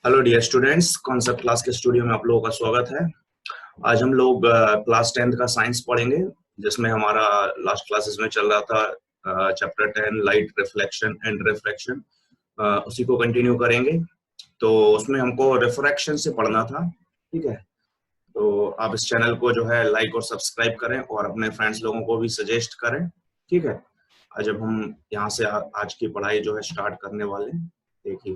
Hello dear students, concept class के studio में आप लोगों का स्वागत है। आज हम लोग क्लास 10th का साइंस पढ़ेंगे, जिसमें हमारा लास्ट क्लासेस में चल रहा था chapter 10 light reflection and refraction. उसी को कंटिन्यू करेंगे। तो उसमें हमको रिफ्रैक्शन से पढ़ना था, ठीक है। तो आप इस चैनल को जो है लाइक और सब्सक्राइब करें और अपने फ्रेंड्स लोगों को भी सजेस्ट करें, ठीक है। आज जब हम यहाँ से आज की पढ़ाई जो है स्टार्ट करने वाले हैं, देखिए।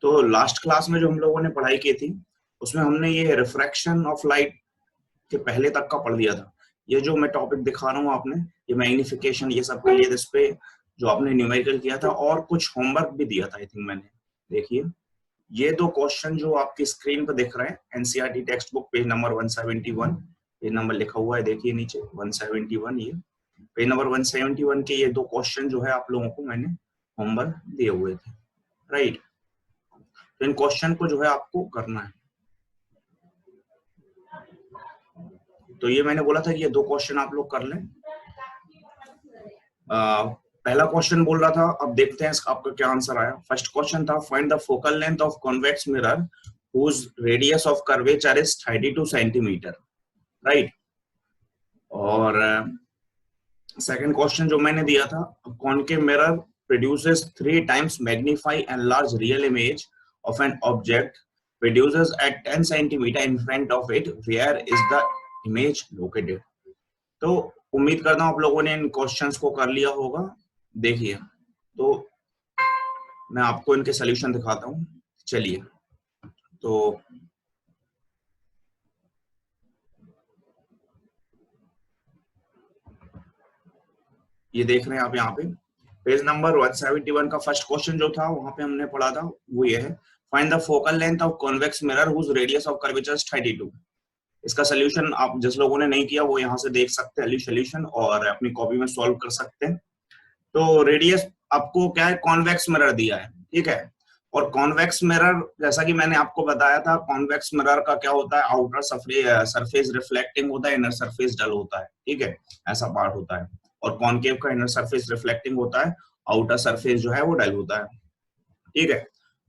तो लास्ट क्लास में जो हम लोगों ने पढ़ाई की थी उसमें हमने ये रिफ्रैक्शन ऑफ लाइट के पहले तक का पढ़ लिया था। ये जो मैं टॉपिक दिखा रहा हूँ आपने, ये मैग्निफिकेशन, ये सब कर लिया था। इस पे जो आपने न्यूमेरिकल किया था और कुछ होमवर्क भी दिया था आई थिंक मैंने। देखिए ये दो क्वेश्चन जो आपकी स्क्रीन पर दिख रहे हैं, NCERT text book page number 171, ये नंबर लिखा हुआ है, देखिए नीचे 171, ये पेज नंबर 171 के ये दो क्वेश्चन जो है आप लोगों को मैंने होमवर्क दिए हुए थे, राइट। तो इन क्वेश्चन को जो है आपको करना है। तो ये मैंने बोला था कि ये दो क्वेश्चन आप लोग कर लें। पहला क्वेश्चन बोल रहा था, अब देखते हैं इसका आपका क्या आंसर आया। फर्स्ट क्वेश्चन था, find the focal length of convex mirror whose radius of curvature is 32 centimetre, right. और सेकंड क्वेश्चन जो मैंने दिया था, concave mirror produces 3 times magnify and large real image of an object produces at 10 centimeter in front of it, where is the image located। तो उम्मीद करता हूं आप लोगों ने इन क्वेश्चंस को कर लिया होगा। देखिए तो मैं आपको इनके सॉल्यूशन दिखाता हूं, चलिए। तो ये देख रहे हैं आप यहाँ पे पेज नंबर 171 का फर्स्ट क्वेश्चन जो था वहां पे हमने पढ़ा था वो ये है, find the focal length of convex mirror whose radius of curvature 32। इसका सोल्यूशन आप जिस लोगों ने नहीं किया वो यहाँ से देख सकते हैं सोल्यूशन और अपनी कॉपी में सॉल्व कर सकते हैं। तो रेडियस आपको क्या है, कॉन्वेक्स मिरर दिया है, ठीक है। और कॉन्वेक्स मिरर जैसा कि मैंने आपको बताया था, कॉन्वेक्स मिरर का क्या होता है, आउटर सरफेस रिफ्लेक्टिंग होता है, इनर सरफेस डल होता है, ठीक है, ऐसा पार्ट होता है। और कॉनकेव का इनर सरफेस रिफ्लेक्टिंग होता है, आउटर सरफेस जो है वो डल होता है, ठीक है।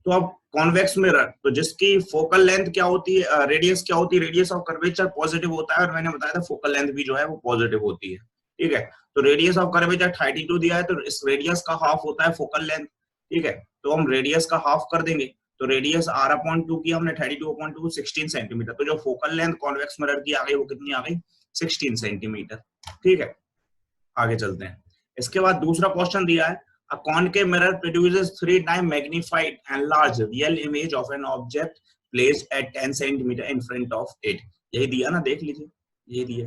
तो अब कॉन्वेक्स मिरर, तो जिसकी फोकल लेंथ क्या होती है, रेडियस क्या होती है, रेडियस ऑफ कर्वेचर पॉजिटिव होता है, और मैंने बताया था फोकल लेंथ भी जो है वो पॉजिटिव होती है, ठीक है। तो रेडियस ऑफ कर्वेचर 32 दिया है, तो इस रेडियस का हाफ होता है फोकल लेंथ, ठीक है। तो हम रेडियस का हाफ कर देंगे, तो रेडियस r/2 की हमने 32/2 16 सेंटीमीटर। तो जो फोकल लेंथ कॉन्वेक्स मिरर की आ गई वो कितनी आ गई, 16 सेंटीमीटर, ठीक है। आगे चलते हैं। इसके बाद दूसरा क्वेश्चन दिया है, a concave mirror produces 3 times magnified and large real image of an object placed at 10 centimeter in front of it। यही दिया ना, देख लीजिए, यही दिया।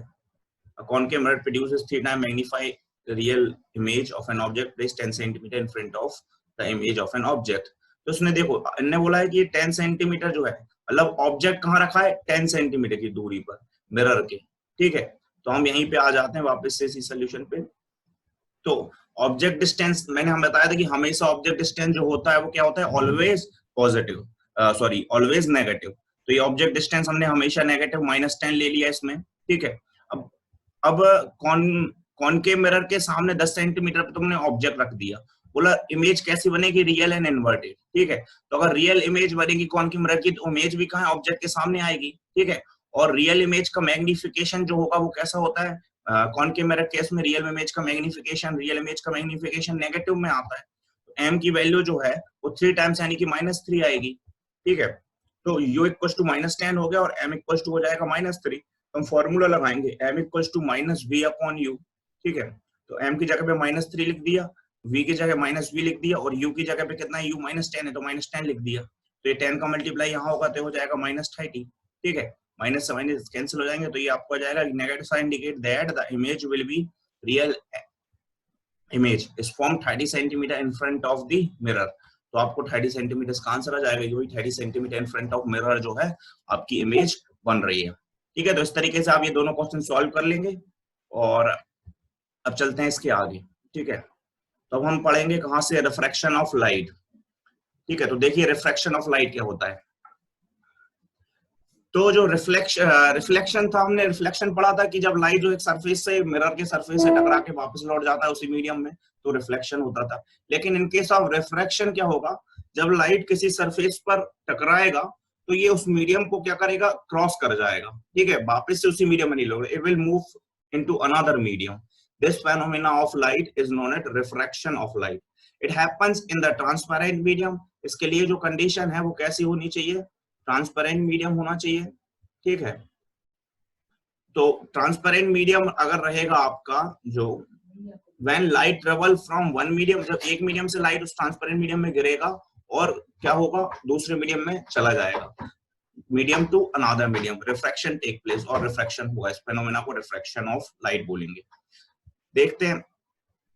a concave mirror produces 3 times magnified real image of an object placed 10 centimeter in front of the image of an object। तो उसने देखो, इन्होंने बोला है कि 10 सेंटीमीटर जो है, मतलब ऑब्जेक्ट कहाँ रखा है, 10 सेंटीमीटर की दूरी पर मिरर के, ठीक है। तो हम यहीं पे आ जाते हैं वापस से इसी सोल्यूशन पे। तो ऑब्जेक्ट डिस्टेंस मैंने हम बताया था कि हमेशा ऑब्जेक्ट डिस्टेंस जो होता है वो क्या होता है, always positive, sorry always negative. तो ये ऑब्जेक्ट डिस्टेंस हमने हमेशा नेगेटिव -10 ले लिया इसमें, ठीक है। अब कॉनकेव मिरर के सामने 10 सेंटीमीटर पर तुमने ऑब्जेक्ट रख दिया, बोला इमेज कैसी बनेगी, रियल एंड इन्वर्टेड, ठीक है। तो अगर रियल इमेज बनेगी कॉनकेव मिरर की, तो इमेज भी कहाँ है, ऑब्जेक्ट के सामने आएगी, ठीक है। और रियल इमेज का मैग्निफिकेशन जो होगा वो कैसा होता है, कॉनकेव मिरर केस में रियल इमेज का मैग्निफिकेशन नेगेटिव में आता है। तो m की वैल्यू जो है वो 3 टाइम्स यानी कि -3 आएगी, ठीक है। तो u इक्वल टू -10 हो गया और m इक्वल टू हो जाएगा -3। तो हम फॉर्मूला लगाएंगे m इक्वल टू -v/u, ठीक है। तो m की जगह पे -3 लिख दिया, v की जगह -v लिख दिया, और u की जगह पे कितना है, u -10 है तो -10 लिख दिया। तो ये 10 का मल्टीप्लाई यहाँ होगा तो हो जाएगा -30, ठीक है। माइनस से माइनस कैंसिल हो जाएंगे, तो ये आपको आ जाएगा negative sign indicate that the image will be real image is form 30 centimetre in front of the mirror. तो आपको 30 सेंटीमीटर का आंसर आ जाएगा, यही 30 centimetre in front of mirror जो है आपकी इमेज बन रही है, ठीक है। तो इस तरीके से आप ये दोनों क्वेश्चन सॉल्व कर लेंगे। और अब चलते हैं इसके आगे, ठीक है। तो अब हम पढ़ेंगे कहाँ से, रिफ्रैक्शन ऑफ लाइट, ठीक है। तो देखिए रिफ्रैक्शन ऑफ लाइट क्या होता है। तो जो रिफ्लेक्शन था, हमने रिफ्लेक्शन पढ़ा था कि जब लाइट जो एक सरफेस से, मिरर के सरफेस से टकरा के वापस लौट जाता है उसी मीडियम में, तो रिफ्लेक्शन होता था। लेकिन इन केस ऑफ रिफ्रैक्शन क्या होगा, जब लाइट किसी सरफेस पर टकराएगा तो ये उस मीडियम को क्या करेगा, क्रॉस कर जाएगा, ठीक है, वापस से उसी मीडियम में नहीं लगेगा, it will move into another medium. This phenomena of light is known as refraction of light. It happens in the transparent medium. इसके लिए जो कंडीशन है वो कैसी होनी चाहिए, ट्रांसपेरेंट मीडियम होना चाहिए, ठीक है। तो ट्रांसपेरेंट मीडियम अगर रहेगा आपका, जो when light travel from one medium, जब एक मीडियम से लाइट उस ट्रांसपेरेंट मीडियम में गिरेगा और क्या होगा, दूसरे मीडियम में चला जाएगा, medium to another medium, refraction take place और रिफ्रैक्शन हुआ। इस फेनोमेना को रिफ्रैक्शन ऑफ लाइट बोलेंगे। देखते हैं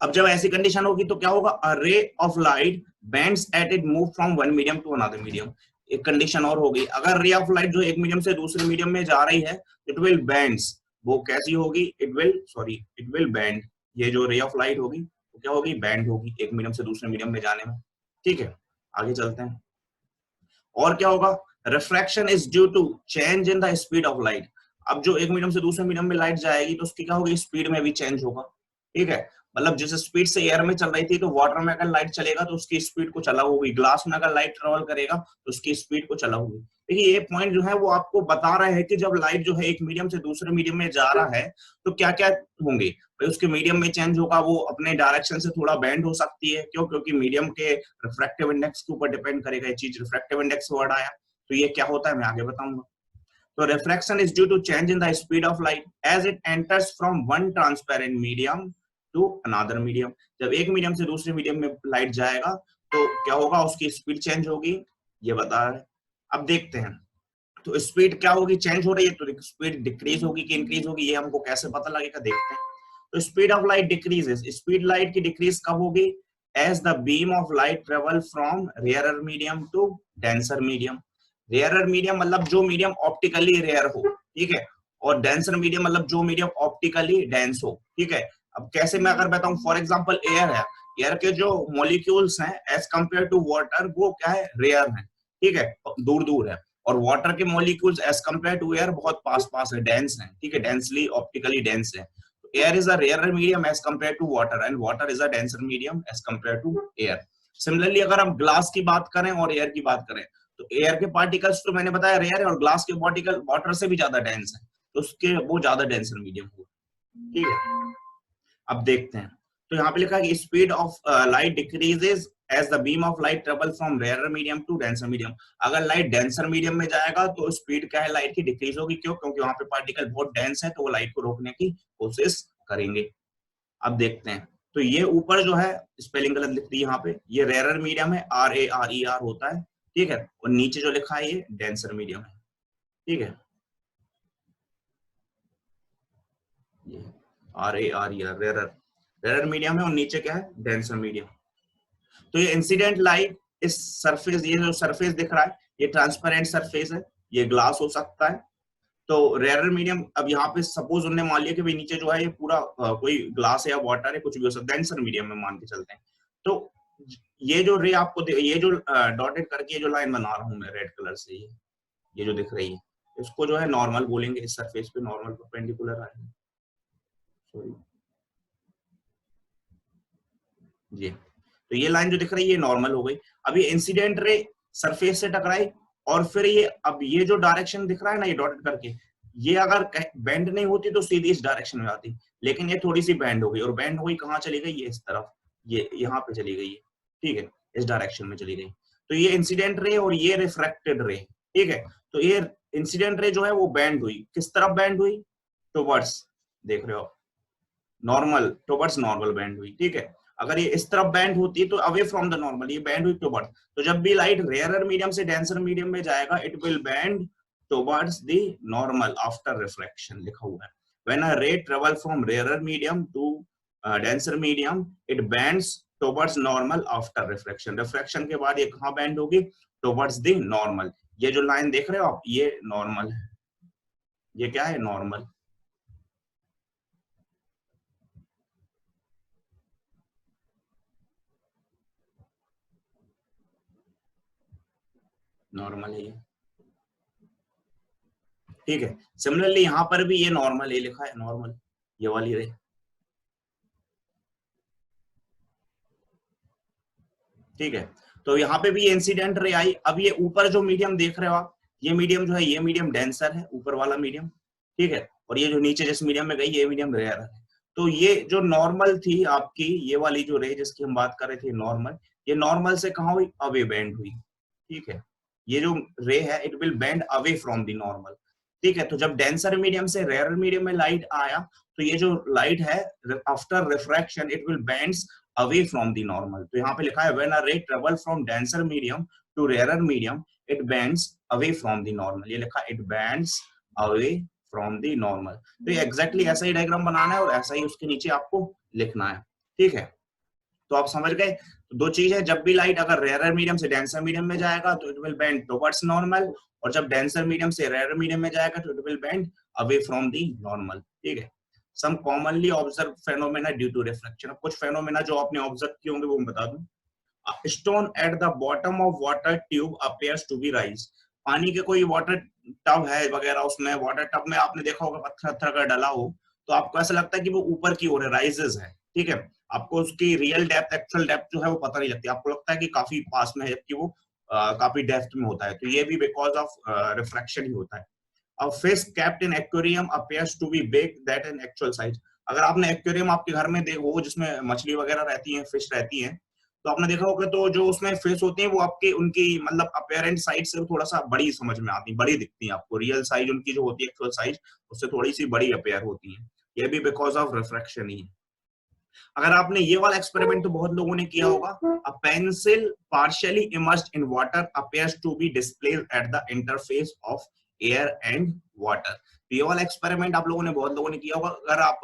अब जब ऐसी कंडीशन होगी तो क्या होगा, a ray of light bends at it move from one medium to another medium. एक कंडीशन और होगी, अगर रे ऑफ लाइट जो एक मीडियम से दूसरे मीडियम में जा रही है, इट विल बेंड्स, वो कैसी होगी, इट विल बेंड। ये जो रे ऑफ लाइट होगी वो क्या होगी, बैंड होगी एक मीडियम से दूसरे मीडियम में जाने में, ठीक है। आगे चलते हैं, और क्या होगा, refraction is due to change in the speed of light. अब जो एक मीडियम से दूसरे मीडियम में लाइट जाएगी तो उसकी क्या होगी, स्पीड में भी चेंज होगा, ठीक है। मतलब जिस स्पीड से एयर में चल रही थी तो वाटर में अगर लाइट चलेगा तो उसकी स्पीड को चला होगी, ग्लास में अगर लाइट ट्रेवल करेगा तो उसकी स्पीड को चला होगी। देखिए ये पॉइंट जो है वो आपको बता रहा है कि जब लाइट जो है एक मीडियम से दूसरे मीडियम में जा रहा है तो क्या क्या होंगे, भाई उसके मीडियम में चेंज होगा, वो अपने डायरेक्शन से थोड़ा बेंड हो सकती है, क्यों, क्योंकि मीडियम के रिफ्रैक्टिव इंडेक्स के ऊपर डिपेंड करेगा ये चीज। रिफ्रैक्टिव इंडेक्स वर्ड आया तो ये क्या होता है मैं आगे बताऊंगा। So refraction is due to change in the speed of light as it enters from one transparent medium to another medium। जब एक मीडियम से दूसरे मीडियम में लाइट जाएगा तो क्या होगा, उसकी स्पीड चेंज होगी, ये बता रहा है। अब देखते हैं तो स्पीड क्या होगी, चेंज हो रही है तो स्पीड डिक्रीज होगी कि इंक्रीज होगी, ये हमको कैसे पता लगेगा, देखते हैं। तो speed of light decreases, speed light की डिक्रीज कब होगी, as the beam of light travel from rarer medium to denser medium. Rarer medium मतलब जो मीडियम ऑप्टिकली रेयर हो, ठीक है, और डेंसर मीडियम मतलब जो मीडियम ऑप्टिकली डेंस हो, ठीक है। अब कैसे मैं अगर बताऊं, फॉर एग्जांपल एयर है, एयर के जो मॉलिक्यूल्स हैं एज कंपेयर टू वाटर वो क्या है, रेयर है, ठीक है, दूर दूर है, और वाटर के molecules as compare to air बहुत पास पास है, डेंस है, ठीक है, डेंसली ऑप्टिकली डेंस है। Air is a rare medium as compare to water and water is a denser medium as compare to air. Similarly अगर हम ग्लास की बात करें और एयर की बात करें तो एयर के पार्टिकल्स तो मैंने बताया रेयर है और ग्लास के पार्टिकल वाटर से भी ज्यादा डेंस है, तो उसके वो ज्यादा डेंसर मीडियम हुआ, ठीक है। अब देखते हैं तो यहाँ पे लिखा है कि speed of light decreases as the beam of light travel from rare medium to denser medium. अगर लाइट डेंसर मीडियम में जाएगा तो स्पीड क्या है, लाइट की डिक्रीज होगी, क्यों, क्योंकि वहां पे पार्टिकल बहुत डेंस है तो वो लाइट को रोकने की कोशिश करेंगे। अब देखते हैं तो ये ऊपर जो है स्पेलिंग गलत लिख दी यहाँ पे, ये रेयर मीडियम है, RARER होता है, ठीक है, और नीचे जो लिखा है ये डेंसर मीडियम है, ठीक है, ये RARER रेयर मीडियम है और नीचे क्या है, डेंसर मीडियम। तो ये इंसिडेंट लाइट इस सरफेस, ये जो सरफेस दिख रहा है ये ट्रांसपेरेंट सरफेस है, ये ग्लास हो सकता है। तो रेयर मीडियम, अब यहाँ पे सपोज उन्होंने मान लिया कि भाई नीचे जो है ये पूरा कोई ग्लास है या वाटर है, कुछ भी हो सकता है, डेंसर मीडियम में मान के चलते हैं। तो ये जो रे आपको ये जो डॉटेड करके ये जो लाइन बना रहा हूँ मैं रेड कलर से, ये जो दिख रही है इसको जो है नॉर्मल बोलेंगे, इस सरफेस पे नॉर्मल परपेंडिकुलर आएगा, सॉरी जी। तो ये लाइन जो दिख रही है ये नॉर्मल हो गई। अब ये इंसिडेंट रे सरफेस से टकराई और फिर ये, अब ये जो डायरेक्शन दिख रहा है ना ये डॉटेड करके, ये अगर बेंड नहीं होती तो सीधी इस डायरेक्शन में आती, लेकिन ये थोड़ी सी बेंड हो गई, और बेंड हो गई कहाँ चली गई, ये इस तरफ, ये यहाँ पे चली गई है, ठीक है, इस डायरेक्शन में चली गई। तो ये इंसिडेंट रे और ये रिफ्रैक्टेड रे, ठीक है। तो ये इंसिडेंट रे जो है वो बेंड हुई, किस तरफ बेंड हुई, टुवर्ड्स, देख रहे हो, नॉर्मल, टुवर्ड्स नॉर्मल बेंड हुई, ठीक है। अगर ये इस तरफ बैंड होती तो अवे फ्रॉम द नॉर्मल, ये बैंड हुई टुवर्ड्स। तो जब भी लाइट रेयरर मीडियम से डेंसर मीडियम में जाएगा it will bend towards the normal after reflection, लिखा हुआ है। When a ray travel from rarer medium to denser medium it bends towards normal after reflection. Reflection के बाद ये कहाँ बैंड होगी, टुवर्ड्स द नॉर्मल। ये जो लाइन देख रहे हो आप ये नॉर्मल है, ये क्या है, नॉर्मल। नॉर्मल है ये, ठीक है। सिमिलरली यहाँ पर भी ये नॉर्मल, ये लिखा है नॉर्मल, ये वाली रे, ठीक है। तो यहाँ पे भी इंसिडेंट रे आई। अब ये ऊपर जो मीडियम देख रहे हो आप, ये मीडियम जो है ये मीडियम डेंसर है, ऊपर वाला मीडियम, ठीक है, और ये जो नीचे जिस मीडियम में गई ये मीडियम रेयर है। तो ये जो नॉर्मल थी आपकी, ये वाली जो रे जिसकी हम बात कर रहे थे नॉर्मल, ये नॉर्मल से कहाँ हुई, अवे बेंड हुई, ठीक है। ये जो रे है it will bend away from the normal, ठीक है। तो जब डेंसर मीडियम से रेयर मीडियम में लाइट आया तो ये जो लाइट है after refraction it will bends away from the normal. तो यहाँ पे लिखा है when a ray travel from denser medium to rare medium it bends away from the normal. ये लिखा it bends away from the normal. तो ये exactly ऐसा ही डायग्राम बनाना है और ऐसा ही उसके नीचे आपको लिखना है, ठीक है। तो आप समझ गए, दो चीज है, जब भी लाइट अगर रेयर मीडियम से डेंसर मीडियम में जाएगा तो it will bend towards normal, और जब डेंसर मीडियम से रेयर मीडियम में जाएगा तो it will bend away from the normal, ठीक है। Some commonly observe phenomena due to reflection. अब कुछ फेनोमेना जो आपने ऑब्जर्व किए होंगे वो मैं बता दूं। Stone at the bottom of water tube appears to be rise. पानी के कोई वाटर टब है वगैरह, उसमें वाटर टब में आपने देखा होगा पत्थर अगर डला हो तो आपको ऐसा लगता है कि वो ऊपर की ओर राइजेस है, ठीक है। आपको उसकी रियल डेप्थ, एक्चुअल डेप्थ जो है वो पता नहीं लगती, आपको लगता है कि काफी पास में है जबकि वो काफी डेप्थ में होता है। तो ये भी बिकॉज ऑफ रिफ्रैक्शन ही होता है। A fish kept in aquarium appears to be big that in actual size। अगर आपने एक्वेरियम आपके घर में देखो जिसमें मछली वगैरह रहती हैं, फिश रहती हैं, तो आपने देखा होगा तो जो उसमें फिश होती हैं वो आपके उनकी मतलब अपेरेंट साइज से थोड़ा सा बड़ी समझ में आती है, बड़ी दिखती हैं आपको। रियल साइज उनकी जो होती है एक्चुअल साइज उससे थोड़ी सी बड़ी अपेयर होती है। ये भी बिकॉज ऑफ रिफ्रैक्शन ही है। अगर आपने ये वाला एक्सपेरिमेंट तो बहुत लोगों ने किया होगा, a pencil partially immersed in water appears to be displaced at the interface of air and water. तो ये वाला एक्सपेरिमेंट आप लोगों ने, बहुत लोगों ने किया होगा। अगर आप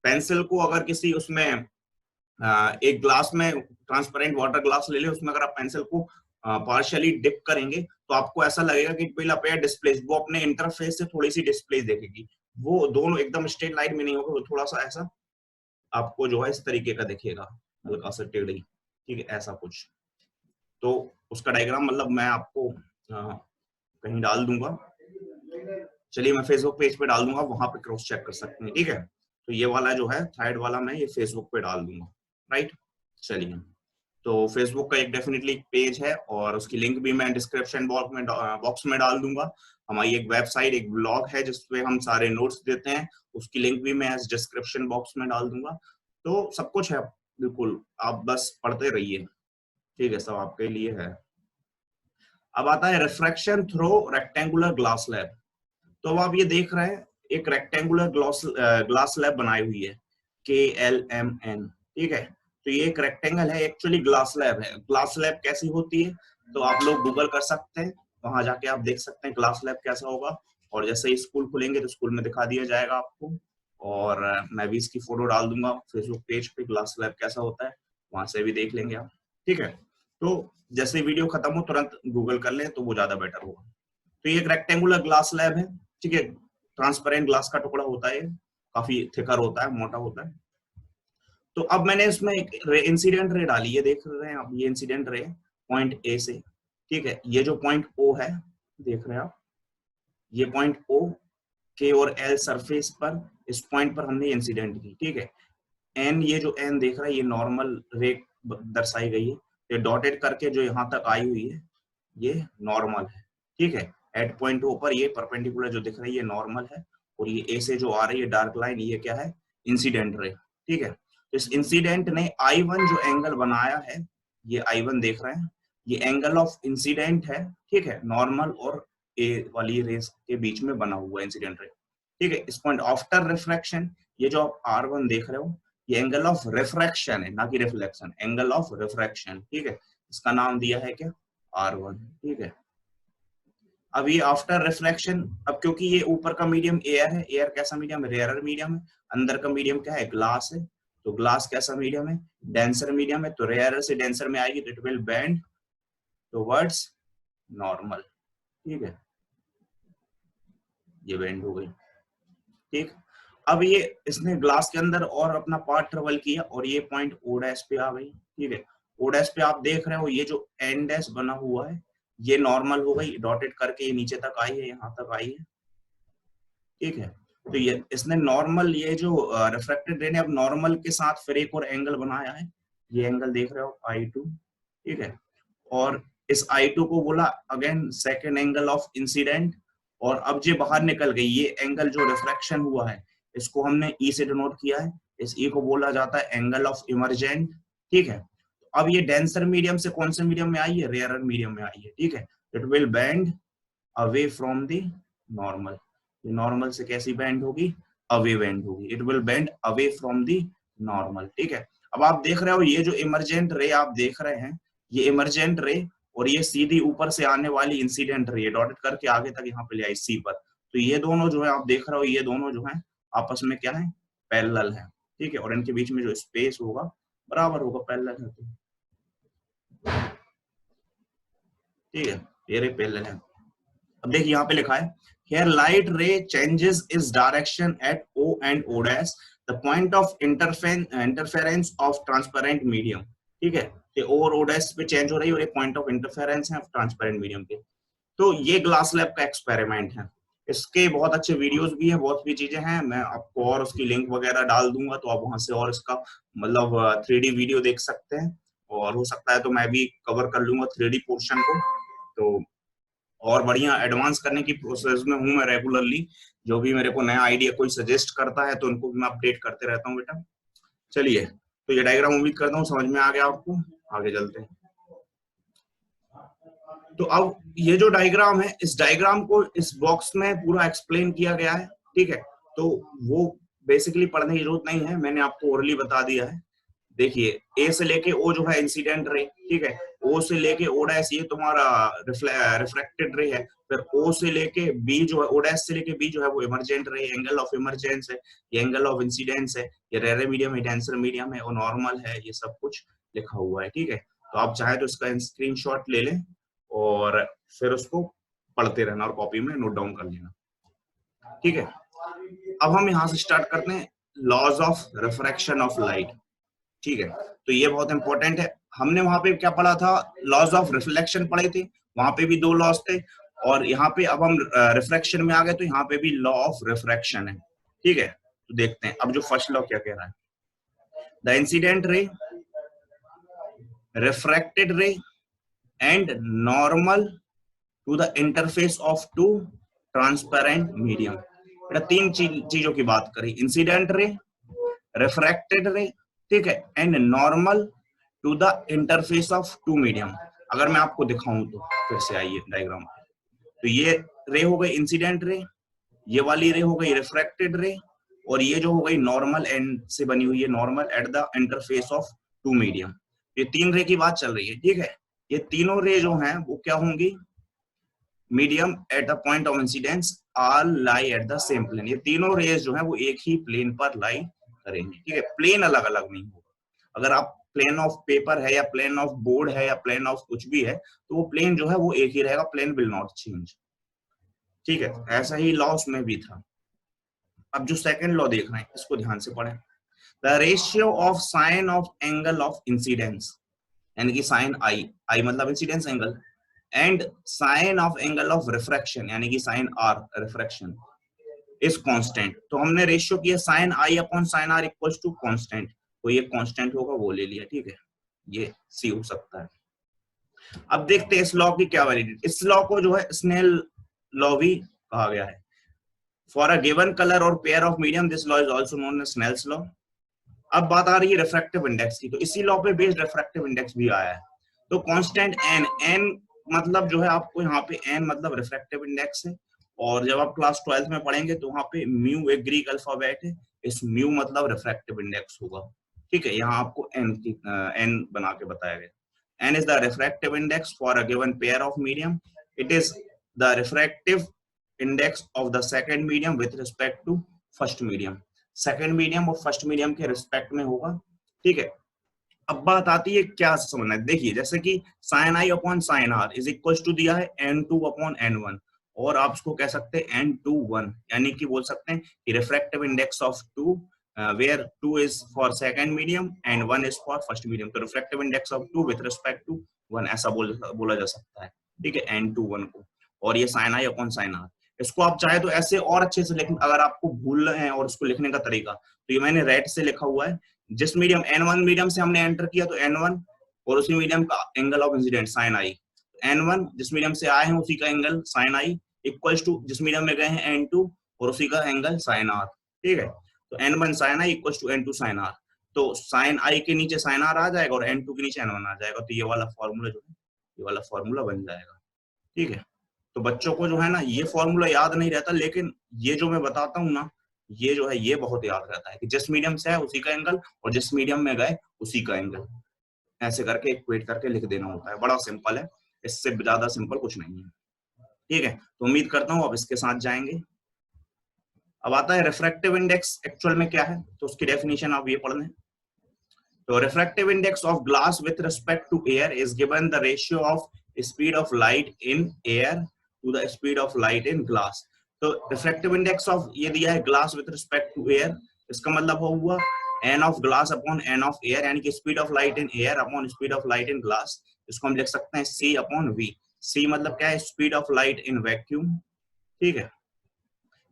पेंसिल को अगर किसी उसमें एक ग्लास में ट्रांसपेरेंट वाटर ग्लास ले ले, उसमें अगर आप पेंसिल को पार्शियली डिप करेंगे तो आपको ऐसा लगेगा कि इट विल अपीयर डिस्प्लेस्ड, वो अपने इंटरफेस से थोड़ी सी डिस्प्लेस देखेगी। वो दोनों एकदम स्ट्रेट लाइन में नहीं होगा, वो थोड़ा सा ऐसा आपको जो है इस तरीके का दिखेगा, हल्का सा टेढ़ी, ठीक है, ऐसा कुछ। तो उसका डायग्राम मतलब मैं आपको कहीं डाल दूंगा, चलिए मैं फेसबुक पेज पे डाल दूंगा, वहां पे क्रॉस चेक कर सकते हैं, ठीक है। तो ये वाला जो है थर्ड वाला मैं ये फेसबुक पे डाल दूंगा, राइट। चलिए, तो फेसबुक का एक डेफिनेटली पेज है और उसकी लिंक भी मैं डिस्क्रिप्शन बॉक्स में डाल दूंगा। हमारी एक वेबसाइट, एक ब्लॉग है जिसपे हम सारे नोट्स देते हैं, उसकी लिंक भी मैं डिस्क्रिप्शन बॉक्स में डाल दूंगा। तो सब कुछ है बिल्कुल, आप बस पढ़ते रहिए, ठीक है, सब आपके लिए है। अब आता है refraction through rectangular glass slab. तो अब आप ये देख रहे हैं एक रेक्टेंगुलर ग्लास स्लैब बनाई हुई है, KLMN, ठीक है। तो ये एक रेक्टेंगल है, एक्चुअली ग्लास स्लैब है। ग्लास स्लैब कैसी होती है तो आप लोग गूगल कर सकते हैं, वहां जाके आप देख सकते हैं ग्लास स्लैब कैसा होगा। और जैसे ही स्कूल खुलेंगे तो स्कूल में दिखा दिया जाएगा आपको, और मैं भी इसकी फोटो डाल दूंगा फेसबुक पेज पे, ग्लास स्लैब कैसा होता है वहां से भी देख लेंगे आप, ठीक है। तो जैसे वीडियो खत्म हो तुरंत गूगल कर लें तो वो ज्यादा बेटर होगा। तो ये एक रेक्टेंगुलर ग्लास स्लैब है, ठीक है, ट्रांसपेरेंट ग्लास का टुकड़ा होता है, काफी थिकर होता है, मोटा होता है। तो अब मैंने इसमें एक इंसिडेंट रे डाली, ये देख रहे हैं आप, ये इंसिडेंट रे पॉइंट ए से, ठीक है। ये जो पॉइंट ओ है देख रहे हैं आप, ये पॉइंट ओ, के और एल सरफेस पर, इस पॉइंट पर हमने इंसिडेंट की, ठीक है। एन, ये जो एन देख रहा है ये नॉर्मल रे दर्शाई गई है, ये डॉटेड करके जो यहाँ तक आई हुई है ये नॉर्मल है, ठीक है। एट पॉइंट ओ पर ये परपेंडिकुलर जो दिख रही है ये नॉर्मल है, और ये ए से जो आ रही है डार्क लाइन ये क्या है, इंसिडेंट रे, ठीक है। तो इस इंसिडेंट ने I1 जो एंगल बनाया है, ये I1 देख रहे हैं, ये एंगल ऑफ इंसिडेंट है, ठीक है, नॉर्मल और ए वाली रेस के बीच में बना हुआ इंसिडेंट रे, ठीक है। इस पॉइंट आफ्टर रिफ्रैक्शन, ये जो आप R1 देख रहे हो ये एंगल ऑफ रिफ्रैक्शन है, ना कि रिफ्लेक्शन, एंगल ऑफ रिफ्रैक्शन, ठीक है। इसका नाम दिया है क्या, R1, ठीक है। अब ये आफ्टर रिफ्लेक्शन, अब क्योंकि ये ऊपर का मीडियम एयर है, एयर कैसा मीडियम है, रेयर मीडियम है, अंदर का मीडियम क्या है, ग्लास है, तो ग्लास कैसा मीडियम है, डेंसर मीडियम है, तो रेयर से डेंसर में आएगी तो it will bend towards normal, ठीक है, ये बेंड हो गई, ठीक। अब ये इसने ग्लास के अंदर और अपना पार्ट ट्रेवल किया और ये पॉइंट ओ डैश पे आ गई, ठीक है। ओ डैश पे आप देख रहे हो ये जो एन डैश बना हुआ है ये नॉर्मल हो गई, डॉटेड करके ये नीचे तक आई है, यहाँ तक आई है, ठीक है। तो ये इसने नॉर्मल, ये जो रिफ्रैक्टेड रे ने अब नॉर्मल के साथ फिर एक और एंगल बनाया है, ये एंगल देख रहे हो I2, ठीक है। और इस I2 को बोला again second angle of incident, और अब जो बाहर निकल गई ये एंगल जो रिफ्रैक्शन हुआ है इसको हमने E से डिनोट किया है, इस E को बोला जाता है एंगल ऑफ इमरजेंट, ठीक है। अब ये डेंसर मीडियम से कौन से मीडियम में आई है, रेयर मीडियम में आई है, ठीक है। It will bend away from the normal, ये नॉर्मल से कैसी बेंड होगी, अवे बेंड होगी, it will bend away from the normal, ठीक है। अब आप देख रहे हो ये जो इमरजेंट रे आप देख रहे हैं, ये इमरजेंट रे और ये सीधी ऊपर से आने वाली इंसिडेंट रे डॉटेड करके आगे तक यहाँ पे ले आई सी पर, तो ये दोनों जो है आप देख रहे हो ये दोनों जो है आपस में क्या है, पैरेलल है, ठीक है। और इनके बीच में जो स्पेस होगा बराबर होगा, पैरेलल है, ठीक है, ये रे पैरेलल है। अब देखिए यहाँ पे लिखा है here light ray changes its direction at O and O dash, the point of interference of transparent medium, ठीक है। ये O और O dash पे चेंज हो रही है और ये पॉइंट ऑफ इंटरफेरेंस है ट्रांसपेरेंट मीडियम के। तो ये ग्लास लैब का एक्सपेरिमेंट है, इसके बहुत अच्छे वीडियोस भी हैं, बहुत भी चीजें हैं, मैं आपको और उसकी लिंक वगैरह डाल दूंगा तो आप वहां से और इसका मतलब 3D वीडियो देख सकते हैं, और हो सकता है तो मैं भी कवर कर लूंगा 3D पोर्शन को। तो और बढ़िया एडवांस करने की प्रोसेस में हूँ मैं रेगुलरली, जो भी मेरे को नया आइडिया कोई सजेस्ट करता है तो उनको भी मैं अपडेट करते रहता हूँ बेटा। चलिए, तो ये डायग्राम उम्मीद करता हूँ समझ में आ गया आपको, आगे चलते हैं। तो अब ये जो डायग्राम है, इस डायग्राम को इस बॉक्स में पूरा एक्सप्लेन किया गया है, ठीक है। तो वो बेसिकली पढ़ने की जरूरत नहीं है, मैंने आपको ओरली बता दिया है। देखिए ए से लेके ओ जो है इंसिडेंट रे, ठीक है, ओ से लेके ओ डैश ये तुम्हारा रिफ्रैक्टेड रे है, फिर ओ से लेके बी जो है, ओ डैश से लेके बी जो है वो emergent ray, angle of emergence है, ये एंगल ऑफ इंसिडेंस है, ये रेयर मीडियम है, डेंसर मीडियम है और नॉर्मल है, ये सब कुछ लिखा हुआ है, ठीक है। तो आप चाहे तो इसका स्क्रीनशॉट ले लें और फिर उसको पढ़ते रहना और कॉपी में नोट डाउन कर लेना, ठीक है। अब हम यहाँ से स्टार्ट करते हैं laws of refraction of light, ठीक है। तो ये बहुत इंपॉर्टेंट है, हमने वहां पे क्या पढ़ा था, लॉज ऑफ रिफ्लेक्शन पढ़े थे, वहां पे भी दो लॉज थे, और यहाँ पे अब हम रिफ्रैक्शन में आ गए तो यहाँ पे भी लॉ ऑफ रिफ्रैक्शन है, ठीक है। तो देखते हैं अब जो फर्स्ट लॉ क्या कह रहा है, the incident ray, refracted ray and normal to the interface of two transparent medium. बेटा तीन चीजों की बात करी, इंसिडेंट रे, रिफ्रैक्टेड रे, ठीक है, and normal to the interface of two medium. अगर मैं आपको दिखाऊं तो फिर से आइए डायग्राम, तो ये रे हो गई इंसिडेंट रे, ये वाली रे हो गई रिफ्रैक्टेड रे, और ये जो हो गई नॉर्मल एंड से बनी हुई है, normal at the interface of two medium. ये तीन रे की बात चल रही है, ठीक है। ये तीनों रे जो हैं वो क्या होंगी, medium at the point of incidence all lie at the same plane. ये तीनों रेज जो है वो एक ही प्लेन पर लाई करेंगे, ठीक है, प्लेन अलग अलग नहीं होगा। अगर आप प्लेन ऑफ पेपर है या प्लेन ऑफ बोर्ड है या प्लेन ऑफ कुछ भी है तो वो प्लेन जो है वो एक ही रहेगा, प्लेन विल नॉट चेंज, ठीक है। ऐसा ही लॉ उसमें भी था। अब जो सेकंड लॉ देख रहे हैं इसको ध्यान से पढ़ें, the ratio of sine of angle of incidence, यानी कि साइन आई, आई मतलब incidence angle, and sine of angle of refraction यानी कि sine R refraction is constant. तो हमने रेशियो किया sine I upon sine R equals to constant, तो ये कांस्टेंट होगा वो ले लिया, ठीक है, ये सी हो सकता है। अब देखते हैं इस लॉ की क्या वैलिडिटी, इस लॉ को जो है स्नेल लॉ भी कहा गया है। फॉर अ गिवन कलर और pair of medium this law is also known as Snell's law. अब बात आ रही है रिफ्रैक्टिव इंडेक्स की, तो इसी लॉ पे बेस्ड रिफ्रैक्टिव इंडेक्स भी आया है। तो कांस्टेंट एन, एन मतलब जो है आपको यहाँ पे एन मतलब रिफ्रैक्टिव इंडेक्स है, और जब आप क्लास 12th में पढ़ेंगे तो वहां पे म्यू एक ग्रीक अल्फाबेट है, इस म्यू मतलब रिफ्रैक्टिव इंडेक्स होगा, ठीक है। यहाँ आपको एन की एन बना के बताया गया। N is the refractive index for a given pair of medium, it is the refractive index of the second medium with respect to first medium, second medium और फर्स्ट मीडियम के respect में होगा, ठीक है। अब बात आती है क्या समझना है, देखिए जैसे कि sine I upon sine R is equal to दिया है n2 अपॉन n1, और आप उसको कह सकते हैं n2 1, यानी कि बोल सकते हैं कि refractive index of 2 where 2 is for second medium and 1 is for first medium, तो refractive index of 2 with respect to 1 ऐसा बोला जा सकता है, ठीक है, n2 1 को। और ये sine I upon sine R, इसको आप चाहे तो ऐसे और अच्छे से, लेकिन अगर आपको भूल रहे हैं और उसको लिखने का तरीका, तो ये मैंने रेड से लिखा हुआ है। जिस मीडियम n1 मीडियम से हमने एंटर किया तो n1, और उसी मीडियम का angle of incident sine I, n1 जिस मीडियम से आए हैं उसी का angle sine I equals to जिस मीडियम में गए हैं n2 और उसी का एंगल साइन आर। ठीक है, तो n1 sine I equals to n2 sine R, तो साइन आई के नीचे साइन आर आ जाएगा और n2 के नीचे n1 आ जाएगा, तो ये वाला फॉर्मूला जो है ये वाला फॉर्मूला बन जाएगा। ठीक है, तो बच्चों को जो है ना ये फॉर्मूला याद नहीं रहता, लेकिन ये जो मैं बताता हूँ ना ये जो है ये बहुत याद रहता है कि जिस मीडियम से है उसी का एंगल और जिस मीडियम में गए उसी का एंगल, ऐसे करके इक्वेट करके लिख देना होता है। बड़ा सिंपल है, इससे ज्यादा सिंपल कुछ नहीं है। ठीक है, तो उम्मीद करता हूँ अब इसके साथ जाएंगे। अब आता है रिफ्रैक्टिव इंडेक्स एक्चुअल में क्या है, तो उसकी डेफिनेशन आप ये पढ़ लें। तो refractive index of glass with respect to air is given the ratio of speed of light in air to the speed of light in glass. तो रिफ्रैक्टिव इंडेक्स ऑफ ये दिया है glass with respect to air, इसका मतलब हुआ n of glass upon n of air, यानी कि speed of light in air upon speed of light in glass. इसको हम लिख सकते हैं c अपॉन v। c मतलब क्या है, speed of light in vacuum. ठीक है,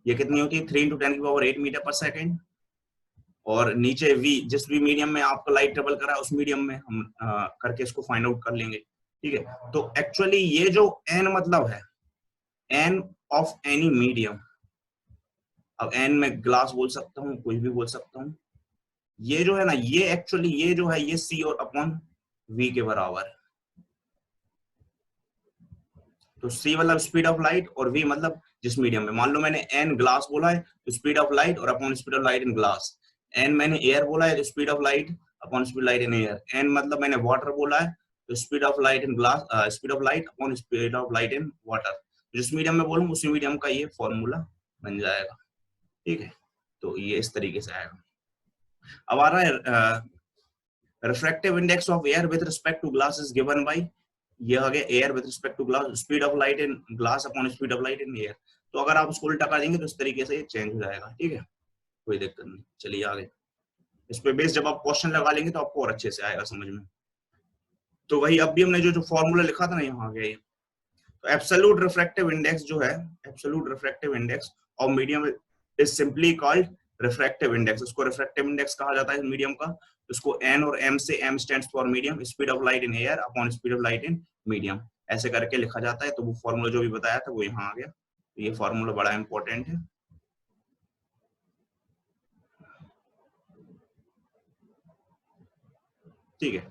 ये कितनी होती है 3 × 10⁸ मीटर पर सेकेंड, और नीचे v जिस भी मीडियम में आपका लाइट ट्रेवल करा है उस मीडियम में हम करके इसको फाइंड आउट कर लेंगे। ठीक है, तो एक्चुअली ये जो n मतलब है n ऑफ एनी मीडियम, अब n में ग्लास बोल सकता हूँ, कोई भी बोल सकता हूँ, ये जो है ना ये एक्चुअली ये जो है ये c और अपॉन v के बराबर है। तो c मतलब स्पीड ऑफ लाइट और v मतलब जिस मीडियम में, मान लो मैंने n ग्लास बोला है तो स्पीड ऑफ लाइट और upon speed of light in glass, n मैंने एयर बोला है तो speed of light upon speed light in air, n मतलब मैंने वाटर बोला है तो speed of light in glass, speed of light upon speed of light in water. जिस मीडियम में बोलूँ उसी मीडियम का ये फॉर्मूला बन जाएगा। ठीक है, तो ये इस तरीके से आएगा। अब आ रहा है refractive index of air with respect to glass is given by, ये आ गया air with respect to glass speed of light in glass upon speed of light in air. तो अगर आप उसको उल्टा कर देंगे तो इस तरीके से ये चेंज हो जाएगा। ठीक है, कोई दिक्कत नहीं, चलिए आगे। इस पे बेस जब आप क्वेश्चन लगा लेंगे तो आपको और अच्छे से आएगा समझ में। तो वही अब भी हमने जो फॉर्मूला लिखा था ना यहाँ आ गया ये। तो एब्सोल्यूट रिफ्रैक्टिव इंडेक्स जो है, absolute refractive index of medium is simply called refractive index. उसको रिफ्रैक्टिव इंडेक्स कहा जाता है मीडियम का। उसको n और m से, m stands for medium, speed of light in air upon speed of light in medium, ऐसे करके लिखा जाता है। तो वो फॉर्मूला जो भी बताया था वो यहाँ आ गया। तो ये फॉर्मूला बड़ा इंपॉर्टेंट है। ठीक है,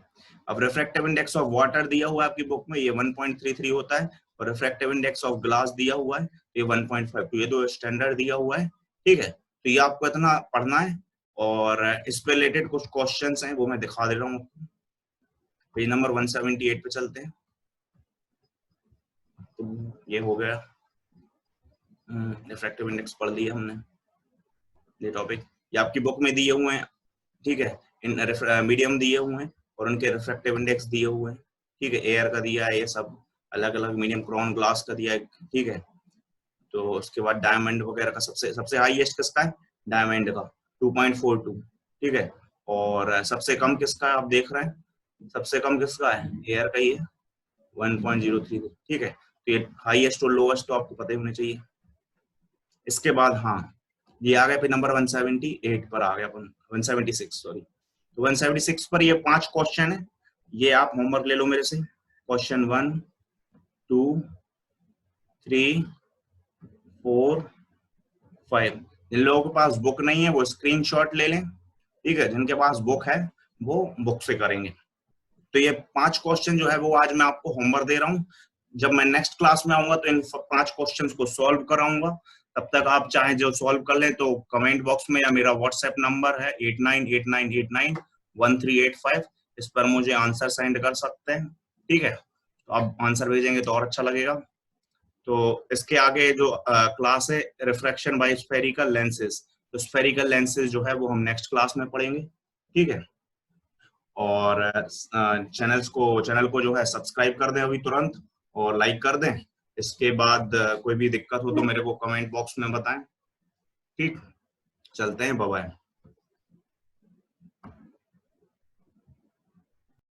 अब रिफ्रैक्टिव इंडेक्स ऑफ वाटर दिया हुआ है आपकी बुक में, ये 1.33 होता है, और रिफ्रैक्टिव इंडेक्स ऑफ ग्लास दिया हुआ है ये 1.52, ये दो स्टैंडर्ड दिया हुआ है। ठीक है, तो ये आपको इतना पढ़ना है, और इस पे रिलेटेड कुछ क्वेश्चंस हैं वो मैं दिखा दे रहा हूँ। पेज नंबर 178 पे चलते हैं। तो ये हो गया, रिफ्रैक्टिव इंडेक्स पढ़ लिया हमने, ये टॉपिक ये आपकी बुक में दिए हुए हैं। ठीक है, इन मीडियम दिए हुए हैं और उनके रिफ्रैक्टिव इंडेक्स दिए हुए हैं। ठीक है, एयर का दिया है, ये सब अलग अलग मीडियम, क्राउन ग्लास का दिया है। ठीक है, तो उसके बाद डायमंड वगैरह का सबसे हाईएस्ट किसका है, डायमंड का 2.42। ठीक है, और सबसे कम किसका है आप देख रहे हैं, सबसे कम किसका है, एयर का ही है 1.03। ठीक है, तो ये हाईएस्ट और लोएस्ट तो आपको पता ही होने चाहिए। इसके बाद हाँ ये आ गया, फिर नंबर 178 पर आ गया, 176 सॉरी। तो 176 पर ये 5 क्वेश्चन है, ये आप होमवर्क ले लो मेरे से। क्वेश्चन 1, 2, 3, 4, 5। जिन लोगों के पास बुक नहीं है वो स्क्रीनशॉट ले लें। ठीक है, जिनके पास बुक है वो बुक से करेंगे। तो ये 5 क्वेश्चन जो है वो आज मैं आपको होमवर्क दे रहा हूँ। जब मैं नेक्स्ट क्लास में आऊंगा तो इन 5 क्वेश्चंस को सॉल्व कराऊंगा। तब तक आप चाहें जो सॉल्व कर लें तो कमेंट बॉक्स में, या मेरा व्हाट्सएप नंबर है 8989891385, इस पर मुझे आंसर सेंड कर सकते हैं। ठीक है, तो आप आंसर भेजेंगे तो और अच्छा लगेगा। तो इसके आगे जो क्लास है रिफ्रैक्शन बाय स्फेरिकल लेंसेज, तो स्फेरिकल लेंसेज जो है वो हम नेक्स्ट क्लास में पढ़ेंगे। ठीक है, और चैनल को जो है सब्सक्राइब कर दें अभी तुरंत, और लाइक कर दें। इसके बाद कोई भी दिक्कत हो तो मेरे को कमेंट बॉक्स में बताएं। ठीक, चलते हैं, बाय बाय।